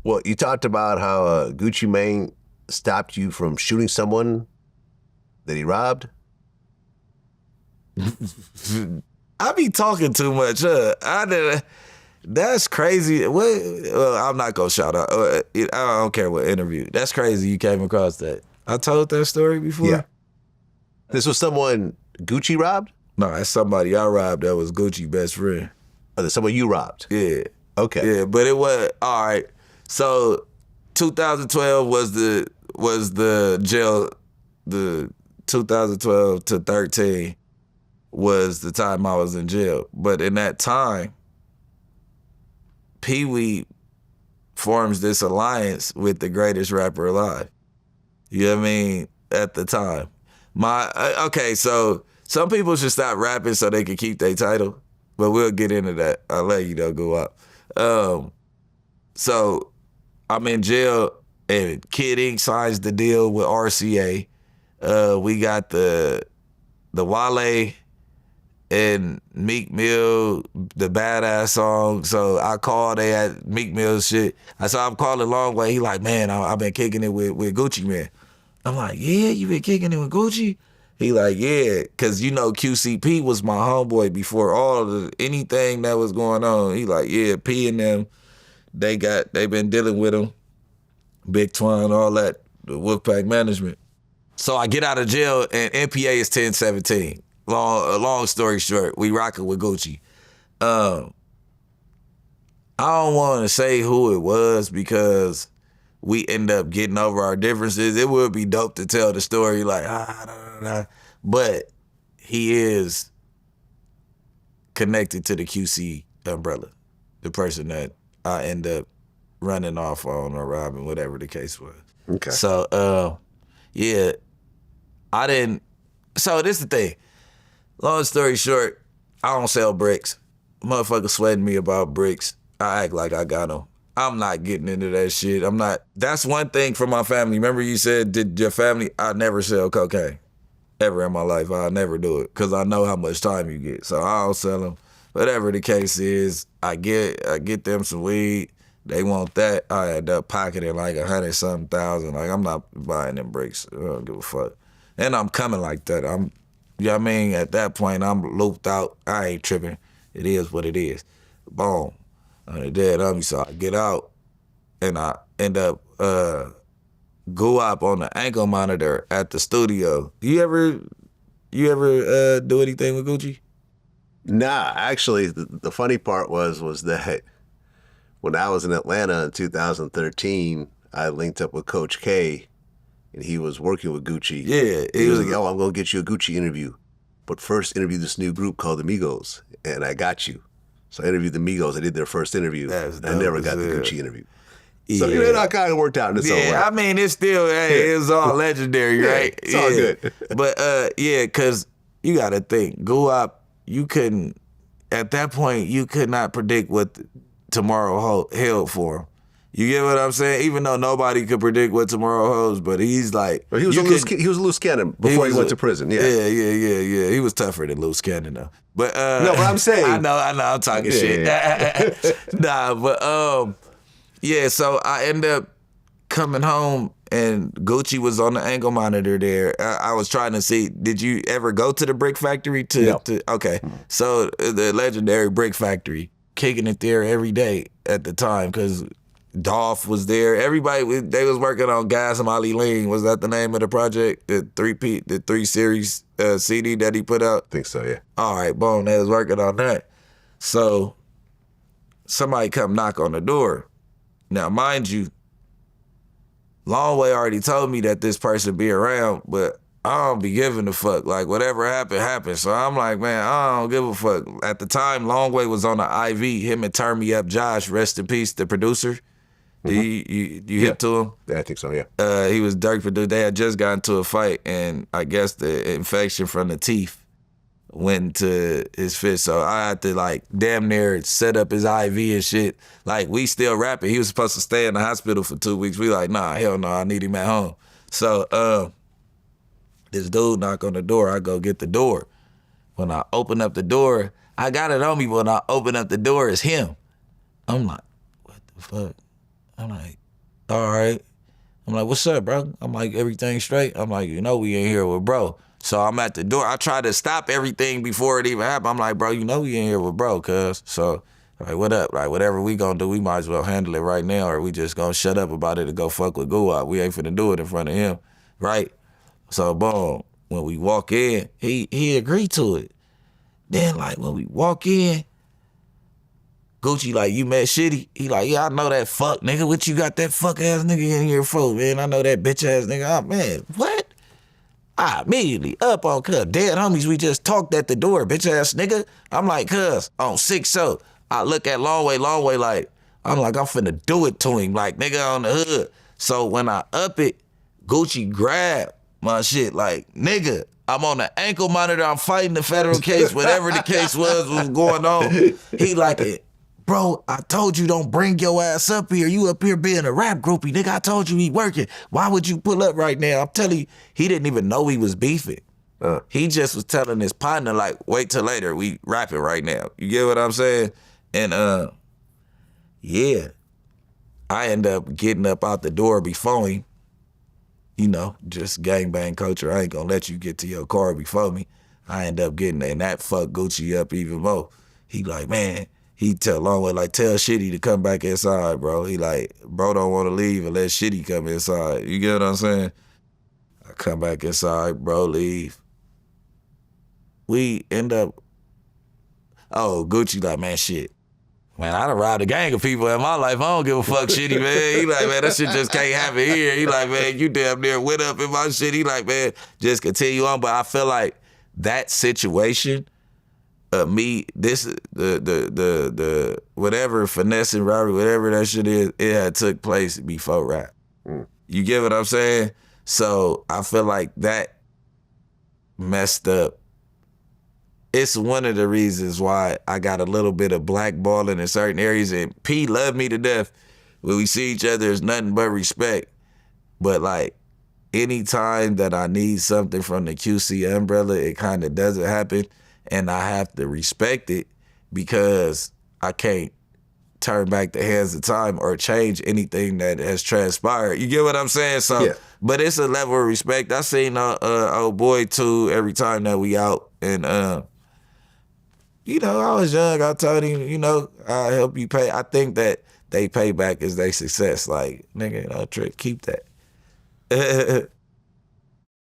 Well, you talked about how Gucci Mane stopped you from shooting someone that he robbed. I be talking too much. That's crazy. What? I'm not gonna shout out. I don't care what interview. That's crazy. You came across that. I told that story before. Yeah. This was someone Gucci robbed? No, that's somebody I robbed. That was Gucci best friend. Oh, that's someone you robbed? Yeah. Okay. Yeah, but it was all right. So 2012 was the jail. The 2012 to 13 was the time I was in jail. But in that time, Pee Wee forms this alliance with the greatest rapper alive. You know what I mean? At the time. Okay, so some people should stop rapping so they can keep their title, but we'll get into that. I'll let you know, go up. So I'm in jail and Kid Ink signs the deal with RCA. We got the Wale and Meek Mill, the Badass song. So I called, they had Meek Mill's shit. I'm calling Long Way. He like, man, I've been kicking it with Gucci Mane. I'm like, yeah, you been kicking it with Gucci? He like, yeah, because you know QCP was my homeboy before anything that was going on. He like, yeah, P and them, they been dealing with him. Big Twine, all that, the Wolfpack management. So I get out of jail and NPA is 1017. Long story short, we rocking with Gucci. I don't want to say who it was because we end up getting over our differences. It would be dope to tell the story like, but he is connected to the QC umbrella, the person that I end up running off on or robbing, whatever the case was. Okay. So, yeah, I didn't. So this is the thing. Long story short, I don't sell bricks. Motherfuckers sweating me about bricks. I act like I got them. I'm not getting into that shit. I'm not. That's one thing for my family. Remember you said, did your family, I never sell cocaine. Ever in my life, I'll never do it because I know how much time you get. So I'll sell them. Whatever the case is, I get them some weed. They want that. I end up pocketing like 100-something thousand. Like, I'm not buying them bricks. I don't give a fuck. And I'm coming like that. You know what I mean? At that point, I'm looped out. I ain't tripping. It is what it is. Boom. On the dead homie, so I get out and I end up go up on the ankle monitor at the studio. You ever do anything with Gucci? Nah, actually, the funny part was that when I was in Atlanta in 2013, I linked up with Coach K, and he was working with Gucci. Yeah. He was like, "Oh, I'm going to get you a Gucci interview. But first interview this new group called the Migos, and I got you." So I interviewed the Migos. I did their first interview. I never got the Gucci interview. So Yeah. that kind of worked out in its own way. I mean, it's still, it's all legendary, right? It's all good. But because you got to think, Guap, you couldn't, at that point, you could not predict what tomorrow held for him. You get what I'm saying? Even though nobody could predict what tomorrow holds, but he's like... But he was a loose cannon before he went to prison, yeah. Yeah. He was tougher than loose cannon, though. But no, but I'm saying... I know, I'm talking shit. Nah, but yeah, so I end up coming home and Gucci was on the ankle monitor there. I was trying to see, did you ever go to the Brick Factory? Okay, so the legendary Brick Factory, kicking it there every day at the time because Dolph was there. Everybody, they was working on Gas and Molly Lean. Was that the name of the project? The 3 series CD that he put out? I think so, yeah. All right, boom, they was working on that. So somebody come knock on the door. Now, mind you, Longway already told me that this person be around, but I don't be giving a fuck. Like, whatever happened, happened. So I'm like, man, I don't give a fuck. At the time, Longway was on the IV. Him and Turn Me Up Josh, rest in peace, the producer. You hip to him? Yeah, I think so, yeah. He was Dirk producer. They had just gotten into a fight, and I guess the infection from the teeth went to his fist. So I had to, like, damn near set up his IV and shit. Like, we still rapping. He was supposed to stay in the hospital for 2 weeks. We like, nah, hell no, I need him at home. So this dude knock on the door. I go get the door. When I open up the door, I got it on me, but when I open up the door, it's him. I'm like, what the fuck? I'm like, all right. I'm like, what's up, bro? I'm like, everything straight? I'm like, you know we ain't here with bro. So I'm at the door. I try to stop everything before it even happened. I'm like, bro, you know we ain't here with bro, cuz. So, like, what up? Like, whatever we gonna do, we might as well handle it right now, or we just gonna shut up about it and go fuck with Guwap. We ain't finna do it in front of him, right? So, boom, when we walk in, he agreed to it. Then, like, when we walk in, Gucci like, you mad shitty? He like, yeah, I know that fuck nigga. What you got that fuck ass nigga in here for, man? I know that bitch ass nigga. Oh, man, what? I immediately up on cuz. Dead homies, we just talked at the door, bitch ass nigga. I'm like, cuz, on 6-0. I look at Long Way like, I'm like, I'm finna do it to him, like, nigga on the hood. So when I up it, Gucci grabbed my shit like, nigga, I'm on the ankle monitor, I'm fighting the federal case, whatever the case was going on. He like it. Bro, I told you don't bring your ass up here. You up here being a rap groupie. Nigga, I told you he working. Why would you pull up right now? I'm telling you, he didn't even know he was beefing. He just was telling his partner, like, wait till later. We rapping right now. You get what I'm saying? And, yeah. I end up getting up out the door before him. You know, just gangbang culture. I ain't gonna let you get to your car before me. I end up getting there, and that fucked Gucci up even more. He like, man, he tell Long Way, like, tell Shitty to come back inside, bro. He like, bro don't want to leave unless Shitty come inside. You get what I'm saying? I come back inside, bro leave. We end up, Gucci like, man, shit. Man, I done robbed a gang of people in my life. I don't give a fuck, Shitty, man. He like, man, that shit just can't happen here. He like, man, you damn near went up in my shit. He like, man, just continue on. But I feel like that situation, me, this, the whatever, finessing, robbery, whatever that shit is, it had took place before rap. You get what I'm saying? So I feel like that messed up. It's one of the reasons why I got a little bit of blackballing in certain areas, and P loved me to death. When we see each other, it's nothing but respect. But like, anytime that I need something from the QC umbrella, it kind of doesn't happen, and I have to respect it because I can't turn back the hands of time or change anything that has transpired. You get what I'm saying? So, yeah. But it's a level of respect. I seen old boy too every time that we out, and you know, I was young. I told him, you know, I'll help you pay. I think that they pay back as they success. Like, nigga, no trick, keep that.